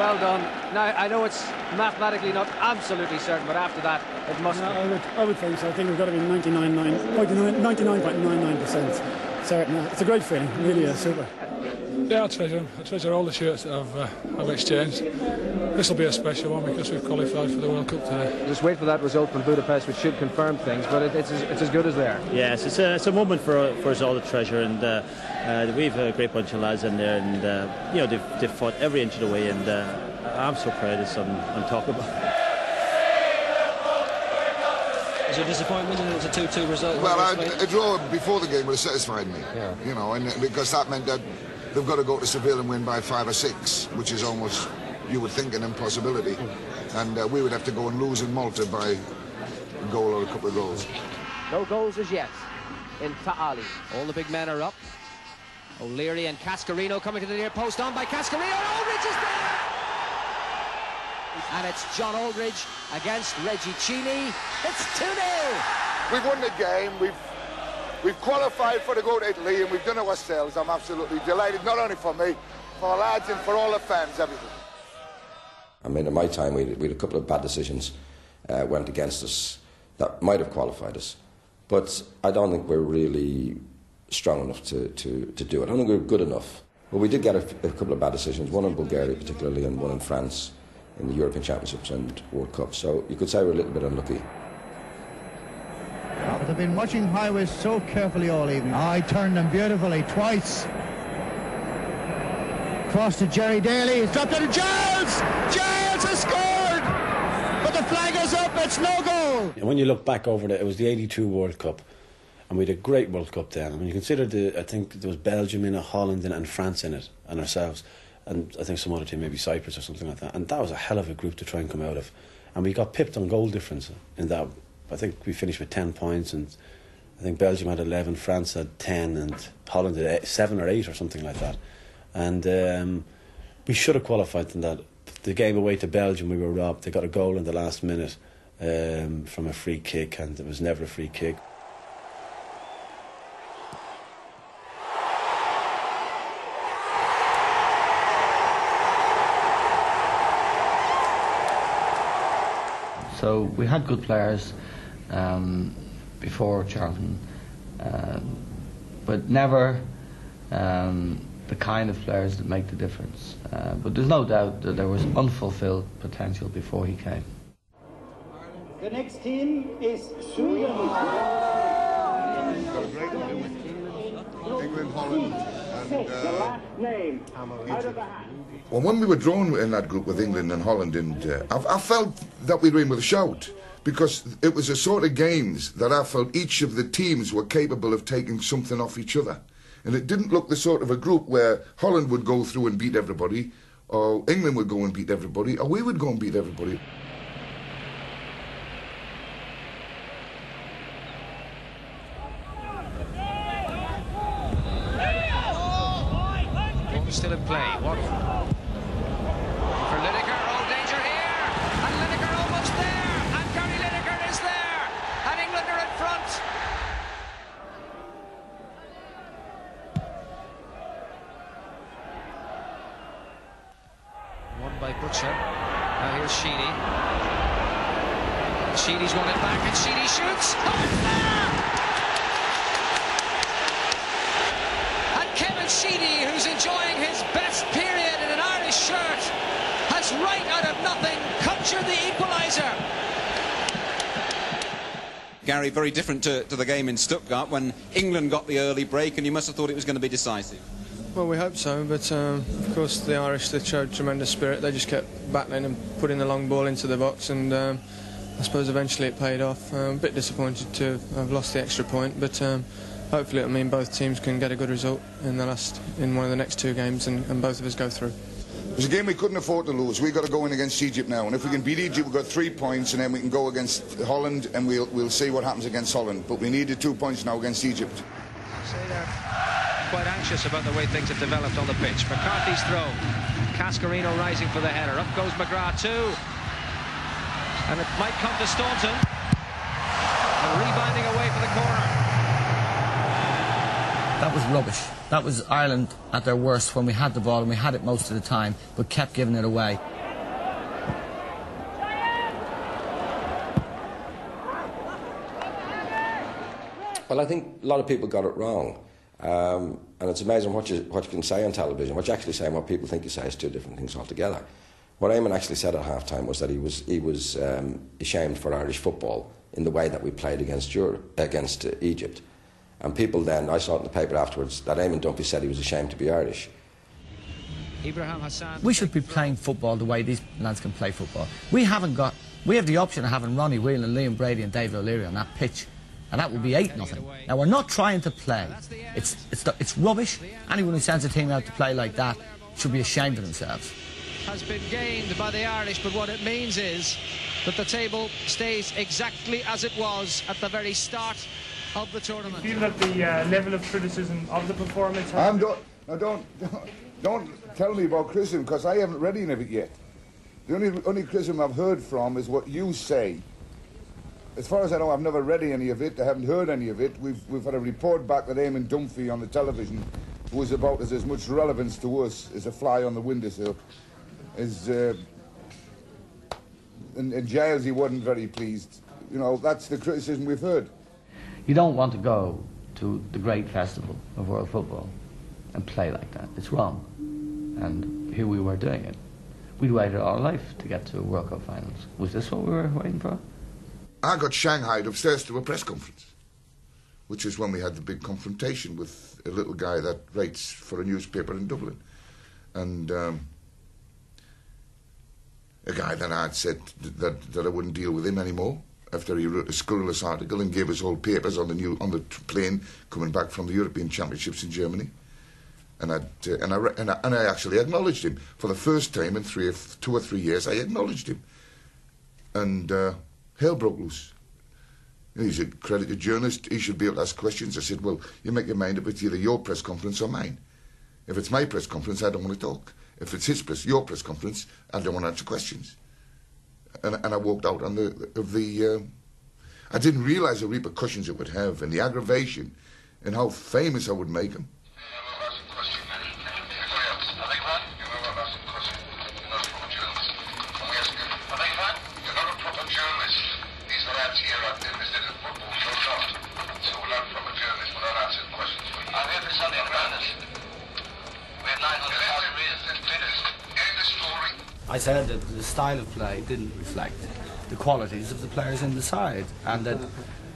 well done. Now, I know it's mathematically not absolutely certain, but after that, it must be. I would think so. I think we've got to be 99.99%. So, no, it's a great feeling, really is, super. Yeah, I treasure all the shirts that I've exchanged. This will be a special one because we've qualified for the World Cup today. Just wait for that result from Budapest, which should confirm things, but it's as good as there. Yes, it's a moment for us all to treasure, and we've a great bunch of lads in there, and you know, they've fought every inch of the way, and I'm so proud of something I'm talking about. Was it a disappointment and it was a 2-2 result? Well, a draw before the game would have satisfied me. Yeah. You know, and because that meant that they've got to go to Seville and win by 5 or 6, which is almost, you would think, an impossibility. And we would have to go and lose in Malta by a goal or a couple of goals. No goals as yet in Ta'ali. All the big men are up. O'Leary and Cascarino coming to the near post, on by Cascarino, and Aldridge is there! And it's John Aldridge against Reggie Chini. It's 2-0. We've won the game. We've qualified for the go to Italy, and we've done it ourselves. I'm absolutely delighted, not only for me, for our lads and for all the fans, everything. I mean, in my time, we had a couple of bad decisions went against us that might have qualified us. But I don't think we're really strong enough to do it. I don't think we're good enough. But we did get a couple of bad decisions, one in Bulgaria particularly, and one in France in the European Championships and World Cup. So you could say we're a little bit unlucky. But they've been watching highways so carefully all evening. I turned them beautifully twice. Cross to Jerry Daly. It's dropped into Giles! Giles has scored! But the flag is up. It's no goal. When you look back over it was the '82 World Cup, and we had a great World Cup then. I mean, you consider I think there was Belgium in it, Holland in it, and France in it, and ourselves, and I think some other team, maybe Cyprus or something like that. And that was a hell of a group to try and come out of. And we got pipped on goal difference in that. I think we finished with 10 points, and I think Belgium had 11, France had 10, and Holland had 7 or 8 or something like that. And we should have qualified in that. The game away to Belgium, we were robbed. They got a goal in the last minute from a free kick, and it was never a free kick. So we had good players before Charlton, but never the kind of players that make the difference. But there's no doubt that there was unfulfilled potential before he came. The next team is Sweden. England, Holland, and the last name out of the hat. Well, when we were drawn in that group with England and Holland, and I felt that we were in with a shout, because it was a sort of games that I felt each of the teams were capable of taking something off each other. And it didn't look the sort of a group where Holland would go through and beat everybody, or England would go and beat everybody, or we would go and beat everybody. Still in play. What for Lineker? Oh, danger here! And Lineker almost there! And Gary Lineker is there! And England are in front! Won by Butcher. Now here's Sheedy. Sheedy's won it back, and Sheedy shoots! Oh, it's there! Sheedy, who's enjoying his best period in an Irish shirt, has right out of nothing conjured the equaliser. Gary, very different to the game in Stuttgart when England got the early break, and you must have thought it was going to be decisive. Well, we hope so, but of course the Irish, they showed tremendous spirit. They just kept battling and putting the long ball into the box, and I suppose eventually it paid off. I'm a bit disappointed to have lost the extra point, but hopefully it'll mean both teams can get a good result in one of the next 2 games, and both of us go through. It was a game we couldn't afford to lose. We've got to go in against Egypt now, and if we can beat Egypt, we've got 3 points, and then we can go against Holland, and we'll see what happens against Holland. But we needed 2 points now against Egypt. I say they're quite anxious about the way things have developed on the pitch. McCarthy's throw. Cascarino rising for the header. Up goes McGrath too. And it might come to Staunton. And rebounding away for the corner. That was rubbish. That was Ireland at their worst when we had the ball and we had it most of the time, but kept giving it away. Well, I think a lot of people got it wrong. And it's amazing what you can say on television. What you actually say and what people think you say is two different things altogether. What Eamon actually said at half-time was that he was ashamed for Irish football in the way that we played against Egypt. And people then, I saw it in the paper afterwards, that Eamon Dunphy said he was ashamed to be Irish. We should be playing football the way these lads can play football. We have the option of having Ronnie Whelan, Liam Brady and David O'Leary on that pitch. And that would be 8-0. Now, we're not trying to play. It's rubbish. Anyone who sends a team out to play like that should be ashamed of themselves. Has been gained by the Irish, but what it means is that the table stays exactly as it was at the very start of the tournament. Do you feel that the level of criticism of the performance has... Don't tell me about criticism, because I haven't read any of it yet. The only criticism I've heard from is what you say. As far as I know, I've never read any of it. I haven't heard any of it. We've had a report back that Eamon Dunphy on the television was about as much relevance to us as a fly on the windowsill. In Giles, he wasn't very pleased. You know, that's the criticism we've heard. You don't want to go to the great festival of world football and play like that. It's wrong. And here we were doing it. We'd waited our life to get to World Cup finals. Was this what we were waiting for? I got shanghaied upstairs to a press conference, which is when we had the big confrontation with a little guy that writes for a newspaper in Dublin. And a guy that I'd said that I wouldn't deal with him anymore after he wrote a scurrilous article and gave us all papers on the plane coming back from the European Championships in Germany. And I actually acknowledged him. For the first time in 2 or 3 years, I acknowledged him. And hell broke loose. He's a credited journalist. He should be able to ask questions. I said, well, you make your mind up. It's either your press conference or mine. If it's my press conference, I don't want to talk. If it's your press conference, I don't want to answer questions. And I walked out on I didn't realise the repercussions it would have and the aggravation and how famous I would make him. I said that the style of play didn't reflect the qualities of the players in the side, and that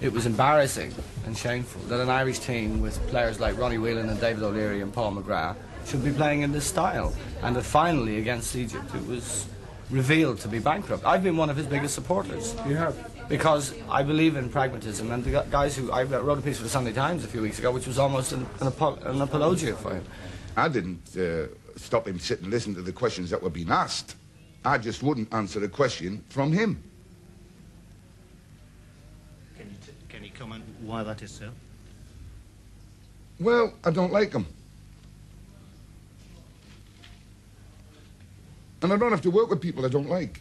it was embarrassing and shameful that an Irish team with players like Ronnie Whelan and David O'Leary and Paul McGrath should be playing in this style, and that finally against Egypt it was revealed to be bankrupt. I've been one of his biggest supporters. You have? Because I believe in pragmatism, and the guys who... I wrote a piece for the Sunday Times a few weeks ago which was almost an apologia for him. I didn't stop him sit and listen to the questions that were being asked. I just wouldn't answer a question from him. Can you comment why that is so? Well, I don't like him. And I don't have to work with people I don't like.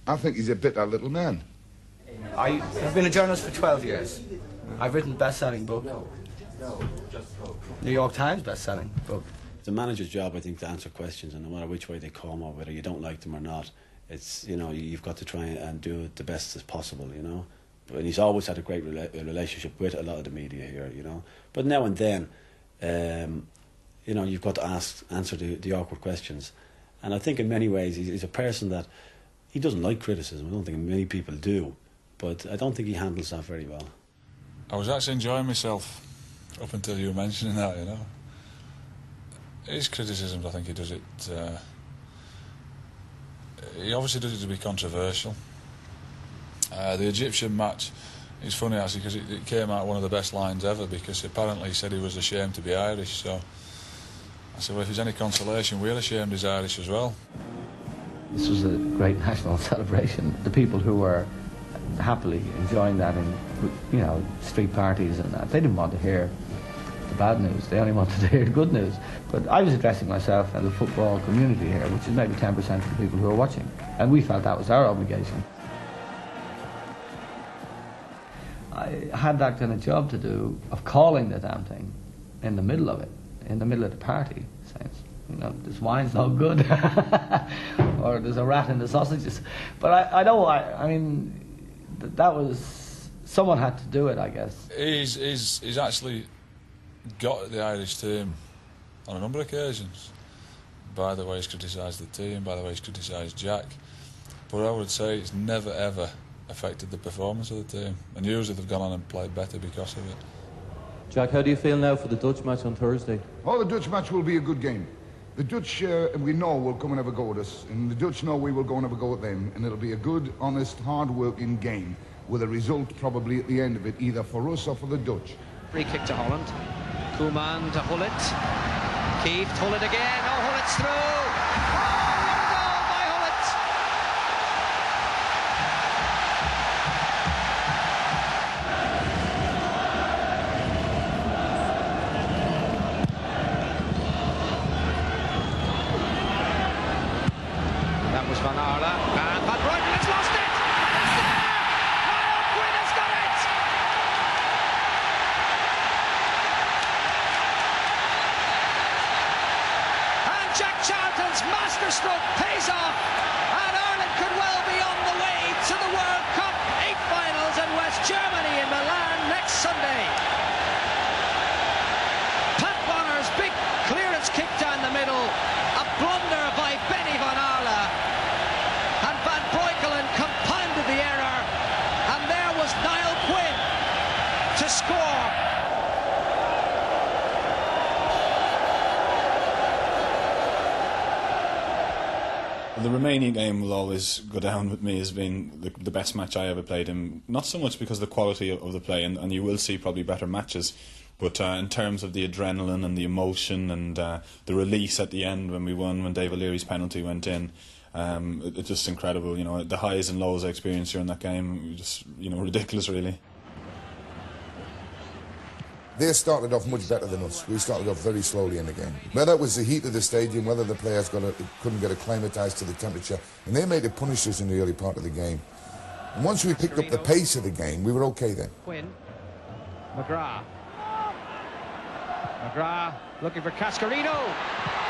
I think he's a bitter little man. I have been a journalist for 12 years. I've written best-selling book. New York Times best-selling book. It's a manager's job, I think, to answer questions, and no matter which way they come or whether you don't like them or not, it's, you know, you've got to try and do it the best as possible, you know. And he's always had a great relationship with a lot of the media here, you know. But now and then, you know, you've got to answer the awkward questions. And I think in many ways he's a person that he doesn't like criticism. I don't think many people do, but I don't think he handles that very well. I was actually enjoying myself up until you were mentioning that, you know. His criticisms, I think he does it... he obviously does it to be controversial. The Egyptian match is funny, actually, because it came out one of the best lines ever, because apparently he said he was ashamed to be Irish, so... I said, well, if there's any consolation, we're ashamed he's Irish as well. This was a great national celebration. The people who were happily enjoying that in, you know, street parties and that, they didn't want to hear the bad news. They only wanted to hear the good news. But I was addressing myself and the football community here, which is maybe 10% of the people who are watching. And we felt that was our obligation. I had that kind of job to do of calling the damn thing in the middle of it, in the middle of the party, saying, you know, this wine's not good, or there's a rat in the sausages. But I know, I mean, that was, someone had to do it, I guess. He's actually got at the Irish team on a number of occasions, by the way he's criticised the team, by the way he's criticised Jack. But I would say it's never ever affected the performance of the team, and usually they've gone on and played better because of it. Jack, how do you feel now for the Dutch match on Thursday? Oh, the Dutch match will be a good game. The Dutch, we know, will come and have a go at us, and the Dutch know we will go and have a go at them, and it'll be a good, honest, hard-working game, with a result probably at the end of it, either for us or for the Dutch. Free kick to Holland. Koeman to Hullet. Keith, Hullet again. Oh, Hullet's through. Oh, what a goal by Hullet. That was Van Arla. And Van Breukelen has lost it. It's there. Niall Quinn has got it. Jack Charlton's masterstroke pays off, and Ireland could well be on the way to the World Cup 8 finals in West Germany in Milan next Sunday. Pat Bonner's big clearance kick down the middle, a blunder by Benny Van Arla, and Van Breukelen compounded the error, and there was Niall Quinn to score. The Romania game will always go down with me as being the best match I ever played in. Not so much because of the quality of the play, and you will see probably better matches, but in terms of the adrenaline and the emotion and the release at the end when we won, when Dave O'Leary's penalty went in, it's just incredible. You know, the highs and lows I experienced during that game, just, you know, ridiculous really. They started off much better than us. We started off very slowly in the game. Whether it was the heat of the stadium, whether the players couldn't get acclimatised to the temperature, and they made it punish us in the early part of the game. And once we picked up the pace of the game, we were okay then. Quinn. McGrath. McGrath looking for Cascarino.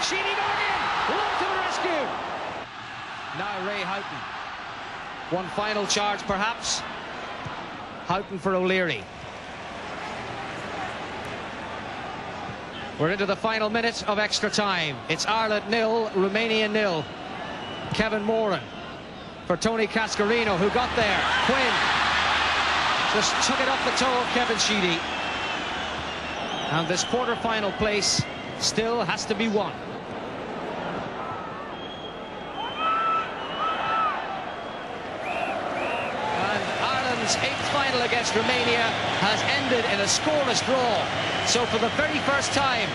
Sheedy going in. Long to the rescue. Now Ray Houghton. One final charge perhaps. Houghton for O'Leary. We're into the final minute of extra time. It's Ireland 0, Romania 0. Kevin Moran for Tony Cascarino, who got there. Quinn just took it off the toe of Kevin Sheedy. And this quarter-final place still has to be won. And Ireland's 8th final against Romania has ended in a scoreless draw. So for the very first time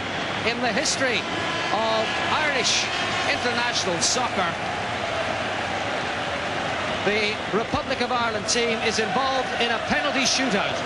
in the history of Irish international soccer, the Republic of Ireland team is involved in a penalty shootout.